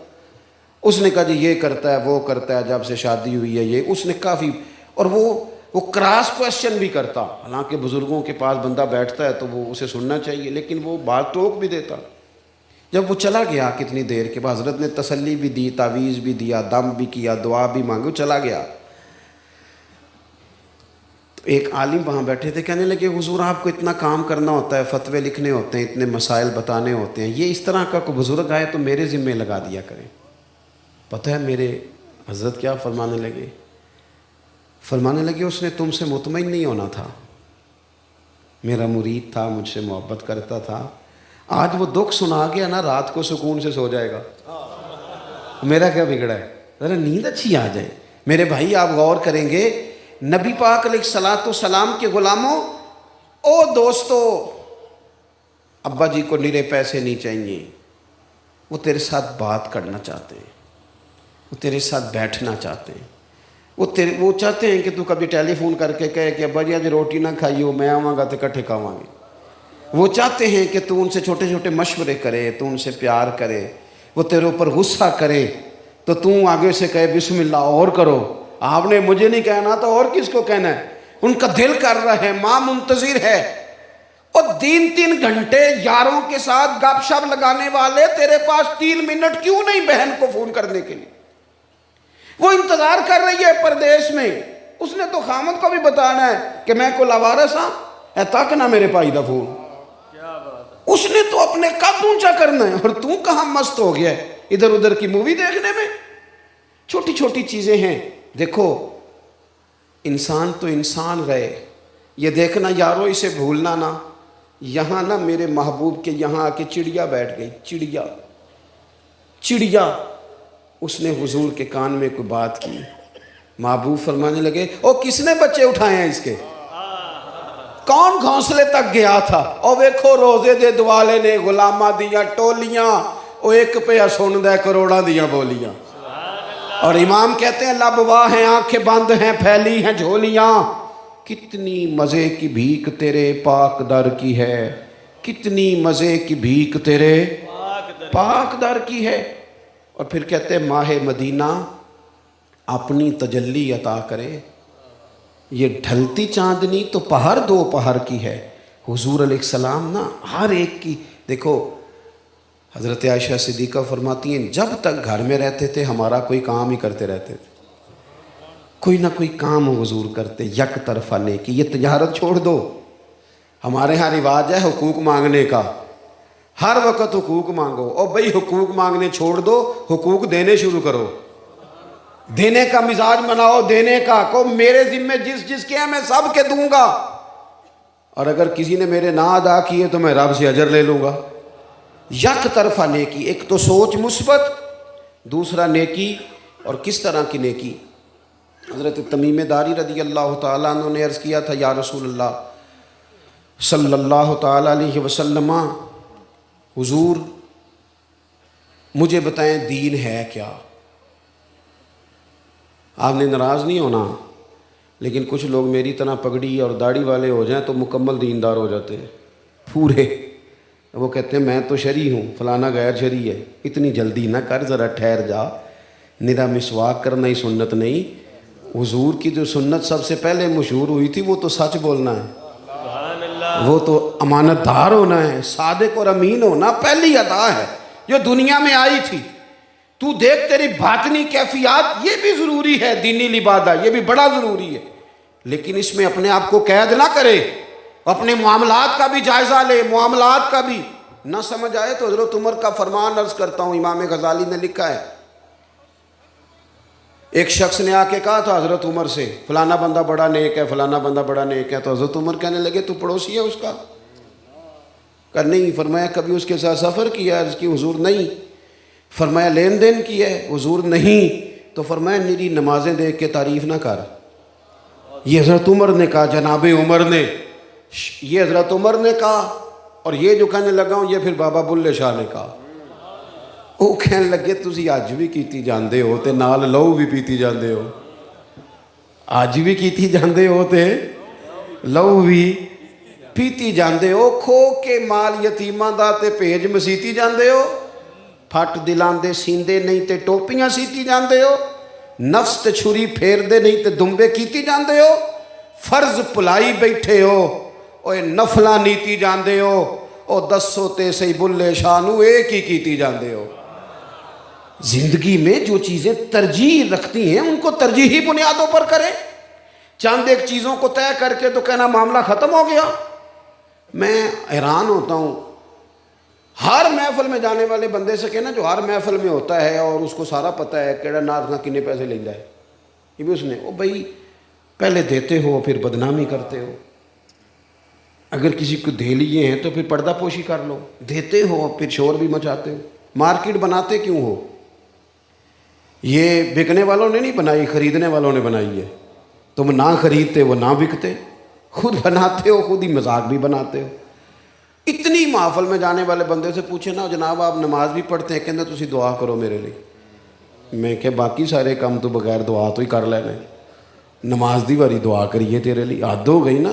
اس نے کہا جی یہ کرتا ہے وہ کرتا ہے، جب سے شادی ہوئی ہے یہ. اس نے کافی، اور وہ کراس کویشچن بھی کرتا. حالانکہ بزرگوں کے پاس بندہ بیٹھتا ہے تو وہ اسے سننا چاہیے، لیکن وہ بات ٹوک بھی دیتا. جب وہ چلا گیا کتنی دیر کے بعد، حضرت نے تسلی بھی دی، تعویذ بھی دیا، دم بھی کیا، دعا بھی مانگی، وہ چلا گیا. تو ایک عالم وہاں بیٹھے تھے، کہنے لگے حضور آپ کو اتنا کام کرنا ہوتا ہے، فتوے لکھنے ہوتے ہیں، اتنے مسائل بتانے ہوتے ہیں، یہ اس طرح کا کوئی بزرگ آئے تو میرے ذمہ لگا دیا کریں. پتہ ہے میرے حضرت کیا فرمانے لگے؟ فرمانے لگے اس نے تم سے مطمئن نہیں ہونا تھا، میرا مرید تھا، مجھ سے محبت کرتا تھا، آج وہ دکھ سنا گیا نا، رات کو سکون سے سو جائے گا. میرا کیا بگڑا ہے، ذرا نیند اچھی آ جائے. میرے بھائی آپ غور کریں گے، نبی پاک علیہ الصلاۃ والسلام کے غلاموں، او دوستو، ابا جی کو نرے پیسے نہیں چاہیے، وہ تیرے ساتھ بات کرنا چاہتے ہیں، وہ تیرے ساتھ بیٹھنا چاہتے ہیں، وہ چاہتے ہیں کہ تو کبھی ٹیلی فون کر کے کہے کہ ابا جی آج روٹی نہ کھائی ہو، میں آواں گا تو کٹھے کھاواں گے. وہ چاہتے ہیں کہ تو ان سے چھوٹے چھوٹے مشورے کرے، تو ان سے پیار کرے. وہ تیرے اوپر غصہ کرے تو آگے سے کہے بسم اللہ اور کرو. آپ نے مجھے نہیں کہنا تو اور کس کو کہنا ہے؟ ان کا دل کر رہا ہے، ماں منتظر ہے. اور 3 گھنٹے یاروں کے ساتھ گپ شپ لگانے والے، تیرے پاس 3 منٹ کیوں نہیں بہن کو فون کرنے کے لیے؟ وہ انتظار کر رہی ہے پردیس میں. اس نے تو خامد کو بھی بتانا ہے کہ میں کو لاوارث ہاں، اے تک نہ میرے پائی دا فون. اس نے تو اپنے قد اونچا کرنا ہے، اور تو کہاں مست ہو گیا ہے ادھر ادھر کی مووی دیکھنے میں. چھوٹی چھوٹی چیزیں ہیں. دیکھو انسان تو انسان رہے، یہ دیکھنا یارو اسے بھولنا نا. یہاں نا میرے محبوب کے یہاں آ کے چڑیا بیٹھ گئی، چڑیا. اس نے حضور کے کان میں کوئی بات کی. محبوب فرمانے لگے او کس نے بچے اٹھائے ہیں اس کے؟ کون گھونسلے تک گیا تھا؟ او ویکھو روزے دے دوالے نے غلامہ دیا ٹولیاں، او ایک پہ سن دے کروڑاں دیا بولیاں. اور امام کہتے ہیں لب واہ ہیں، آنکھیں بند ہیں، پھیلی ہیں جھولیاں. کتنی مزے کی بھیک تیرے پاک در کی ہے، کتنی مزے کی بھیک تیرے پاک در کی ہے. اور پھر کہتے ہیں ماہ مدینہ اپنی تجلی عطا کرے. یہ ڈھلتی چاندنی تو پہر 2 پہر کی ہے. حضور علیہ السلام نا ہر ایک کی، دیکھو حضرت عائشہ صدیقہ فرماتی ہیں جب تک گھر میں رہتے تھے ہمارا کوئی کام ہی کرتے رہتے تھے، کوئی نہ کوئی کام حضور کرتے، یک طرفہ نیکی. یہ تجارت چھوڑ دو، ہمارے ہاں رواج ہے حقوق مانگنے کا، ہر وقت حقوق مانگو. اور بھئی حقوق مانگنے چھوڑ دو، حقوق دینے شروع کرو. دینے کا مزاج بناؤ، دینے کا. کو میرے ذمہ جس کے ہیں میں سب کے دوں گا، اور اگر کسی نے میرے نہ ادا کیے تو میں رب سے اجر لے لوں گا. یک طرفہ نیکی، ایک تو سوچ مثبت، دوسرا نیکی. اور کس طرح کی نیکی؟ حضرت تمیم داری رضی اللہ تعالیٰ عنہ نے عرض کیا تھا یا رسول اللہ صلی اللہ تعالیٰ علیہ وسلم، حضور مجھے بتائیں دین ہے کیا؟ آپ نے ناراض نہیں ہونا، لیکن کچھ لوگ میری طرح پگڑی اور داڑھی والے ہو جائیں تو مکمل دیندار ہو جاتے ہیں پورے. وہ کہتے ہیں میں تو شرعی ہوں، فلانا غیر شرعی ہے. اتنی جلدی نہ کر، ذرا ٹھہر جا. نرا مسواک کرنا ہی سنت نہیں. حضور کی جو سنت سب سے پہلے مشہور ہوئی تھی وہ تو سچ بولنا ہے، وہ تو امانت دار ہونا ہے، صادق اور امین ہونا پہلی ادا ہے جو دنیا میں آئی تھی. تو دیکھ تیری باطنی کیفیات، یہ بھی ضروری ہے، دینی لبادہ یہ بھی بڑا ضروری ہے، لیکن اس میں اپنے آپ کو قید نہ کرے. اپنے معاملات کا بھی جائزہ لے، معاملات کا بھی. نہ سمجھ آئے تو حضرت عمر کا فرمان عرض کرتا ہوں، امام غزالی نے لکھا ہے. ایک شخص نے آ کے کہا تھا حضرت عمر سے فلانا بندہ بڑا نیک ہے، فلانا بندہ بڑا نیک ہے. تو حضرت عمر کہنے لگے تو پڑوسی ہے اس کا؟ کہ نہیں. فرمایا کبھی اس کے ساتھ سفر کیا؟ عرض کی حضور نہیں. فرمایا لین دین کی ہے؟ حضور نہیں. تو فرمایا میری نمازیں دیکھ کے تعریف نہ کر. یہ حضرت عمر نے کہا، جناب عمر نے. یہ حضرت عمر نے کہا، اور یہ جو کہنے لگا ہوں یہ پھر بابا بلے شاہ نے کہا۔ وہ کہنے لگے تسی اج بھی کیتی جاندے ہو تے نال لہو بھی پیتی جاندے ہو، اج بھی کیتی جاندے ہو تے لہو بھی پیتی جاندے ہو، کھو کے مال یتیماں دا تے بھیج مسیتی جاندے ہو، پھٹ دلاں دے سیندے نہیں تے ٹوپیاں سیتی جاندے ہو، نفس تے چھری پھیر دے نہیں تے دمبے کیتی جاندے ہو، فرض پلائی بیٹھے ہو، اوے نفلاں نیتی جاندے ہو، او دسو تے سی بلے شاہ نو ایک ہی کیتی جاندے ہو۔ زندگی میں جو چیزیں ترجیح رکھتی ہیں ان کو ترجیحی بنیادوں پر کریں، چند ایک چیزوں کو طے کر کے تو کہنا معاملہ ختم ہو گیا۔ میں حیران ہوتا ہوں، ہر محفل میں جانے والے بندے سے کہنا جو ہر محفل میں ہوتا ہے اور اس کو سارا پتہ ہے کیڑا ناز نہ کنے پیسے لیندہ ہے، یہ بھی اس نے، او بھائی پہلے دیتے ہو پھر بدنامی کرتے ہو، اگر کسی کو دے لیے ہیں تو پھر پردہ پوشی کر لو، دیتے ہو پھر شور بھی مچاتے ہو، مارکیٹ بناتے کیوں ہو؟ یہ بکنے والوں نے نہیں بنائی، خریدنے والوں نے بنائی ہے، تم نہ خریدتے وہ نہ بکتے، خود بناتے ہو خود ہی مذاق بھی بناتے ہو۔ اتنی محفل میں جانے والے بندے سے پوچھے نا جناب آپ نماز بھی پڑھتے ہیں، کہتے تسی دعا کرو میرے لیے، میں کہ باقی سارے کام تو بغیر دعا تو ہی کر لینے، نماز دی واری دعا کریے تیرے لیے، حد ہو گئی نا،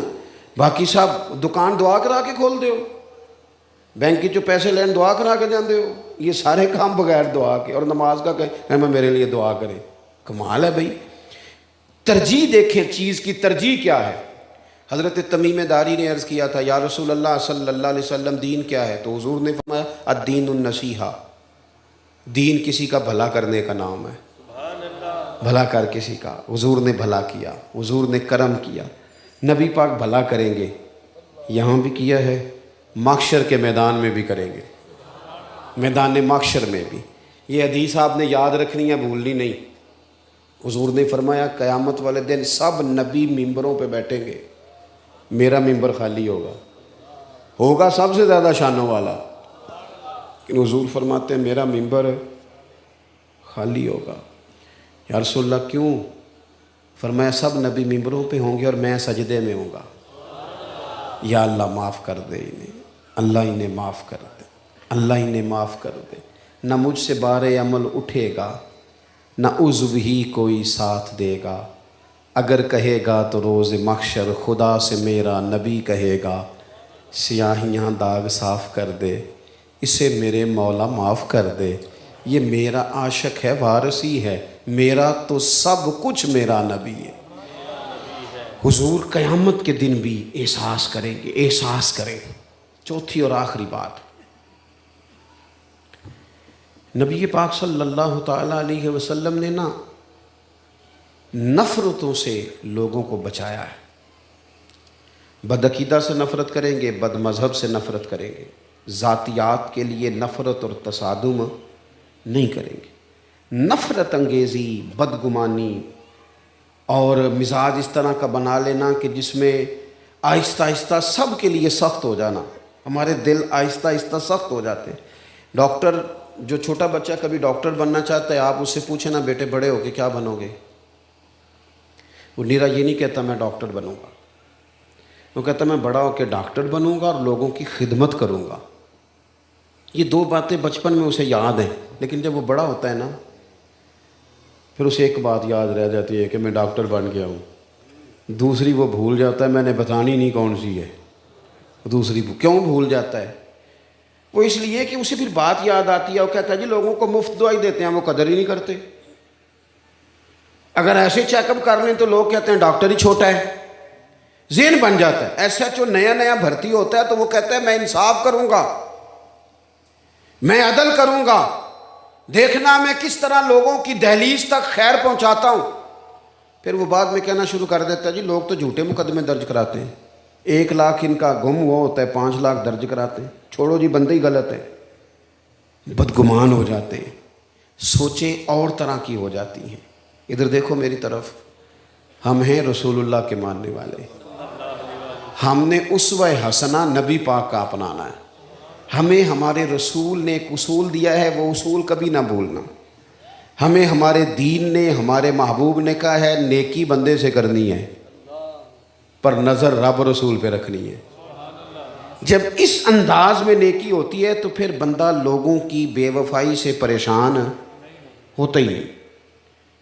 باقی صاحب دکان دعا کرا کے کھول دے ہو، بینک کی جو پیسے لین دعا کرا کے جاندے ہو، یہ سارے کام بغیر دعا کے، اور نماز کا کہ میں میرے لیے دعا کرے، کمال ہے بھائی۔ ترجیح دیکھیں چیز کی ترجیح کیا ہے۔ حضرت تمیم داری نے عرض کیا تھا یا رسول اللہ صلی اللہ علیہ وسلم دین کیا ہے؟ تو حضور نے فرمایا الدین النصیحہ، دین کسی کا بھلا کرنے کا نام ہے، بھلا کر کسی کا، حضور نے بھلا کیا، حضور نے کرم کیا، نبی پاک بھلا کریں گے، یہاں بھی کیا ہے، محشر کے میدان میں بھی کریں گے، میدان محشر میں بھی۔ یہ حدیث آپ نے یاد رکھنی ہے، بھولنی نہیں۔ حضور نے فرمایا قیامت والے دن سب نبی ممبروں پہ بیٹھیں گے، میرا ممبر خالی ہوگا سب سے زیادہ شانوں والا، لیکن حضور فرماتے ہیں میرا ممبر خالی ہوگا۔ یا رسول اللہ کیوں؟ فرمایا سب نبی ممبروں پہ ہوں گے اور میں سجدے میں ہوں گا، یا اللہ معاف کر دے انہیں، اللہ انہیں معاف کر دے، اللہ انہیں معاف کر دے، نہ مجھ سے بار عمل اٹھے گا، نہ عضو ہی کوئی ساتھ دے گا، اگر کہے گا تو روز محشر خدا سے میرا نبی کہے گا سیاہیاں داغ صاف کر دے، اسے میرے مولا معاف کر دے، یہ میرا عاشق ہے وارثی ہے، میرا تو سب کچھ میرا نبی ہے۔ حضور قیامت کے دن بھی احساس کریں گے، احساس کریں۔ چوتھی اور آخری بات، نبی پاک صلی اللہ تعالیٰ علیہ وسلم نے نا نفرتوں سے لوگوں کو بچایا ہے۔ بدعقیدہ سے نفرت کریں گے، بد مذہب سے نفرت کریں گے، ذاتیات کے لیے نفرت اور تصادم نہیں کریں گے۔ نفرت انگیزی، بدگمانی اور مزاج اس طرح کا بنا لینا کہ جس میں آہستہ آہستہ سب کے لیے سخت ہو جانا، ہمارے دل آہستہ آہستہ سخت ہو جاتے ہیں۔ ڈاکٹر، جو چھوٹا بچہ کبھی ڈاکٹر بننا چاہتا ہے، آپ اس سے پوچھیں نا بیٹے بڑے ہو کے کیا بنو گے، وہ نیرا یہ نہیں کہتا میں ڈاکٹر بنوں گا، وہ کہتا میں بڑا ہو کے ڈاکٹر بنوں گا اور لوگوں کی خدمت کروں گا۔ یہ دو باتیں بچپن میں اسے یاد ہیں، لیکن جب وہ بڑا ہوتا ہے نا پھر اسے ایک بات یاد رہ جاتی ہے کہ میں ڈاکٹر بن گیا ہوں، دوسری وہ بھول جاتا ہے، میں نے بتانی نہیں کون سی ہے دوسری۔ کیوں بھول جاتا ہے؟ وہ اس لیے کہ اسے پھر بات یاد آتی ہے، وہ کہتا ہے جی لوگوں کو مفت دوائی دیتے ہیں وہ قدر ہی نہیں کرتے، اگر ایسے چیک اپ کر لیں تو لوگ کہتے ہیں ڈاکٹر ہی چھوٹا ہے، ذہن بن جاتا ہے۔ ایس ایچ او نیا بھرتی ہوتا ہے تو وہ کہتا ہے میں انصاف کروں گا، میں عدل کروں گا، دیکھنا میں کس طرح لوگوں کی دہلیز تک خیر پہنچاتا ہوں۔ پھر وہ بعد میں کہنا شروع کر دیتا ہے جی لوگ تو جھوٹے مقدمے درج کراتے ہیں، 1 لاکھ ان کا گم ہوا ہوتا ہے 5 لاکھ درج کراتے ہیں، چھوڑو جی بندے ہی غلط ہیں، بدگمان ہو جاتے ہیں، سوچیں اور طرح کی ہو جاتی ہیں۔ ادھر دیکھو میری طرف، ہم ہیں رسول اللہ کے ماننے والے، ہم نے اسوہ حسنہ نبی پاک کا اپنانا ہے، ہمیں ہمارے رسول نے ایک اصول دیا ہے، وہ اصول کبھی نہ بھولنا۔ ہمیں ہمارے دین نے، ہمارے محبوب نے کہا ہے نیکی بندے سے کرنی ہے، پر نظر رب رسول پہ رکھنی ہے۔ جب اس انداز میں نیکی ہوتی ہے تو پھر بندہ لوگوں کی بے وفائی سے پریشان ہوتا ہی نہیں۔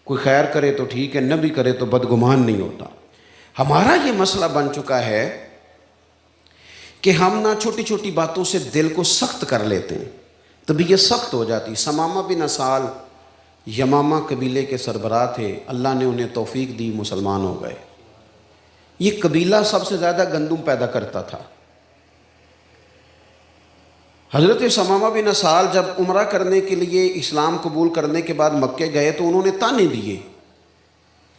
کوئی خیر کرے تو ٹھیک ہے، نہ بھی کرے تو بدگمان نہیں ہوتا۔ ہمارا یہ مسئلہ بن چکا ہے کہ ہم نہ چھوٹی چھوٹی باتوں سے دل کو سخت کر لیتے ہیں، طبیعت سخت ہو جاتی۔ ثمامہ بن اسال یمامہ قبیلے کے سربراہ تھے، اللہ نے انہیں توفیق دی، مسلمان ہو گئے۔ یہ قبیلہ سب سے زیادہ گندم پیدا کرتا تھا۔ حضرت ثمامہ بن اسال جب عمرہ کرنے کے لیے اسلام قبول کرنے کے بعد مکے گئے تو انہوں نے تانے دیے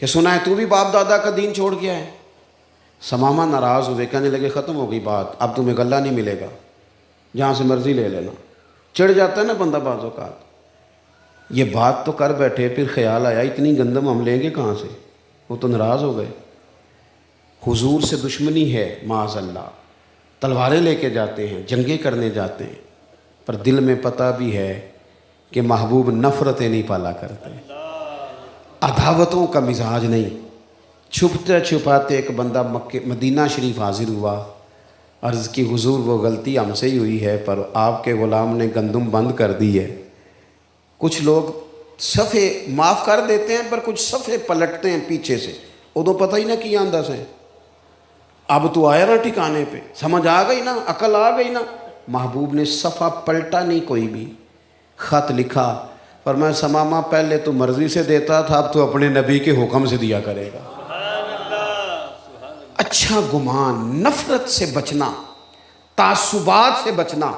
کہ سنا ہے تو بھی باپ دادا کا دین چھوڑ گیا ہے۔ ثمامہ ناراض ہوئے، کہنے لگے ختم ہو گئی بات، اب تمہیں غلہ نہیں ملے گا، جہاں سے مرضی لے لینا۔ چڑھ جاتا ہے نا بندہ بعض اوقات۔ یہ بات تو کر بیٹھے، پھر خیال آیا اتنی گندم ہم لیں گے کہاں سے، وہ تو ناراض ہو گئے۔ حضور سے دشمنی ہے معاذ اللہ، تلواریں لے کے جاتے ہیں، جنگیں کرنے جاتے ہیں، پر دل میں پتہ بھی ہے کہ محبوب نفرتیں نہیں پالا کرتے، عداوتوں کا مزاج نہیں۔ چھپتے چھپاتے ایک بندہ مدینہ شریف حاضر ہوا، عرض کی حضور وہ غلطی ہم سے ہی ہوئی ہے، پر آپ کے غلام نے گندم بند کر دی ہے۔ کچھ لوگ صفحے معاف کر دیتے ہیں پر کچھ صفحے پلٹتے ہیں پیچھے سے، ادو پتہ ہی نہ کیا انداز ہے، اب تو آیا نا ٹھکانے پہ، سمجھ آ گئی نا، عقل آ گئی نا۔ محبوب نے صفحہ پلٹا نہیں، کوئی بھی خط لکھا، فرمایا ثمامہ پہلے تو مرضی سے دیتا تھا، اب تو اپنے نبی کے حکم سے دیا کرے گا۔ اچھا گمان، نفرت سے بچنا، تعصبات سے بچنا۔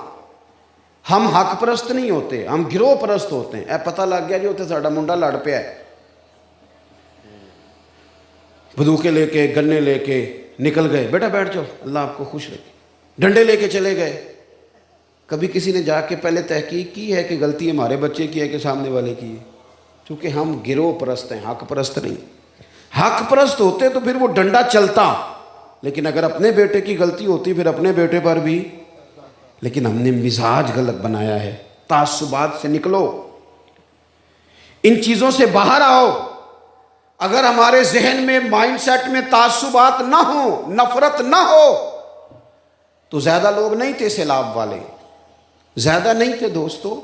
ہم حق پرست نہیں ہوتے، ہم گروہ پرست ہوتے ہیں۔ اے پتہ لگ گیا جی ہوتے ساڑھا منڈا لڑ پیا ہے، بندوقیں لے کے گنے لے کے نکل گئے، بیٹا بیٹھ جاؤ اللہ آپ کو خوش رکھے، ڈنڈے لے کے چلے گئے۔ کبھی کسی نے جا کے پہلے تحقیق کی ہے کہ غلطی ہمارے بچے کی ہے کہ سامنے والے کی ہے؟ چونکہ ہم گروہ پرست ہیں، حق پرست نہیں۔ حق پرست ہوتے تو پھر وہ ڈنڈا چلتا، لیکن اگر اپنے بیٹے کی غلطی ہوتی پھر اپنے بیٹے پر بھی۔ لیکن ہم نے مزاج غلط بنایا ہے۔ تعصبات سے نکلو، ان چیزوں سے باہر آؤ۔ اگر ہمارے ذہن میں مائنڈ سیٹ میں تعصبات نہ ہوں، نفرت نہ ہو، تو زیادہ لوگ نہیں تھے سیلاب والے، زیادہ نہیں تھے دوستو۔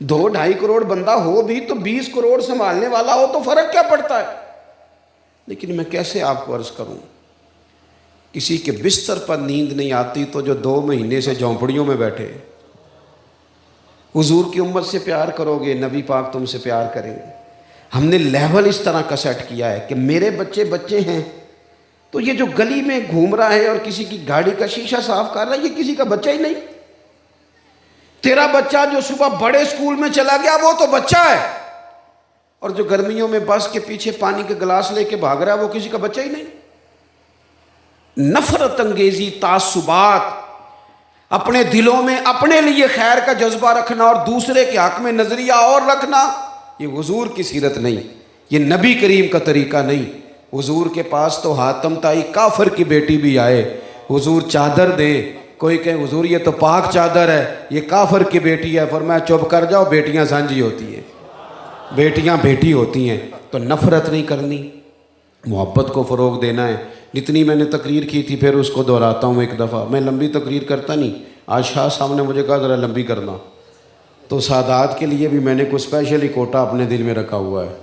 2-2.5 کروڑ بندہ ہو بھی تو 20 کروڑ سنبھالنے والا ہو تو فرق کیا پڑتا ہے؟ لیکن میں کیسے آپ کو عرض کروں، کسی کے بستر پر نیند نہیں آتی تو جو 2 مہینے سے جھونپڑیوں میں بیٹھے، حضور کی امت سے پیار کرو گے، نبی پاک تم سے پیار کریں گے۔ ہم نے لیول اس طرح کا سیٹ کیا ہے کہ میرے بچے ہیں تو یہ جو گلی میں گھوم رہا ہے اور کسی کی گاڑی کا شیشہ صاف کر رہا ہے، یہ کسی کا بچہ ہی نہیں۔ تیرا بچہ جو صبح بڑے اسکول میں چلا گیا وہ تو بچہ ہے، اور جو گرمیوں میں بس کے پیچھے پانی کے گلاس لے کے بھاگ رہا ہے وہ کسی کا بچہ ہی نہیں۔ نفرت انگیزی، تعصبات، اپنے دلوں میں اپنے لیے خیر کا جذبہ رکھنا اور دوسرے کے حق میں نظریہ اور رکھنا، یہ حضور کی سیرت نہیں، یہ نبی کریم کا طریقہ نہیں۔ حضور کے پاس تو حاتم تائی کافر کی بیٹی بھی آئے، حضور چادر دیں، کوئی کہے حضور یہ تو پاک چادر ہے، یہ کافر کی بیٹی ہے، فرمایا چپ کر جاؤ، بیٹیاں سانجھی ہوتی ہیں، بیٹیاں بیٹی ہوتی ہیں۔ تو نفرت نہیں کرنی، محبت کو فروغ دینا ہے۔ جتنی میں نے تقریر کی تھی پھر اس کو دہراتا ہوں ایک دفعہ، میں لمبی تقریر کرتا نہیں، آج شاہ صاحب نے مجھے کہا ذرا لمبی کرنا، تو سادات کے لیے بھی میں نے کوئی اسپیشلی کوٹا اپنے دل میں رکھا ہوا ہے،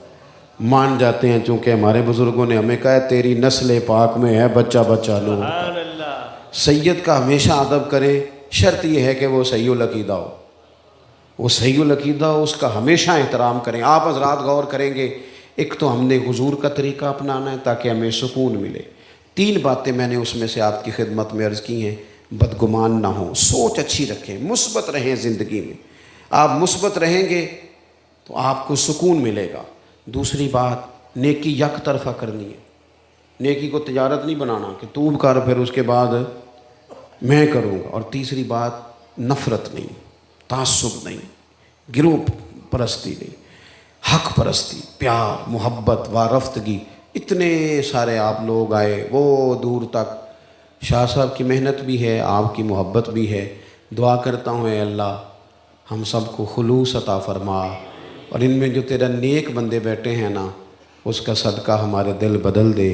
مان جاتے ہیں چونکہ ہمارے بزرگوں نے ہمیں کہا ہے تیری نسل پاک میں ہے بچہ بچہ لو۔ سید کا ہمیشہ ادب کرے، شرط یہ ہے کہ وہ صحیح العقیدہ ہو، وہ صحیح العقیدہ ہو، اس کا ہمیشہ احترام کریں۔ آپ حضرات غور کریں گے، ایک تو ہم نے حضور کا طریقہ اپنانا ہے تاکہ ہمیں سکون ملے۔ 3 باتیں میں نے اس میں سے آپ کی خدمت میں عرض کی ہیں۔ بدگمان نہ ہوں، سوچ اچھی رکھیں، مثبت رہیں زندگی میں۔ آپ مثبت رہیں گے تو آپ کو سکون ملے گا۔ دوسری بات، نیکی یک طرفہ کرنی ہے، نیکی کو تجارت نہیں بنانا کہ تو کر پھر اس کے بعد میں کروں گا۔ اور تیسری بات، نفرت نہیں، تعصب نہیں، گروہ پرستی نہیں، حق پرستی، پیار، محبت، وارفتگی۔ اتنے سارے آپ لوگ آئے وہ دور تک، شاہ صاحب کی محنت بھی ہے، آپ کی محبت بھی ہے۔ دعا کرتا ہوں اے اللہ ہم سب کو خلوص عطا فرما، اور ان میں جو تیرا نیک بندے بیٹھے ہیں نا اس کا صدقہ ہمارے دل بدل دے۔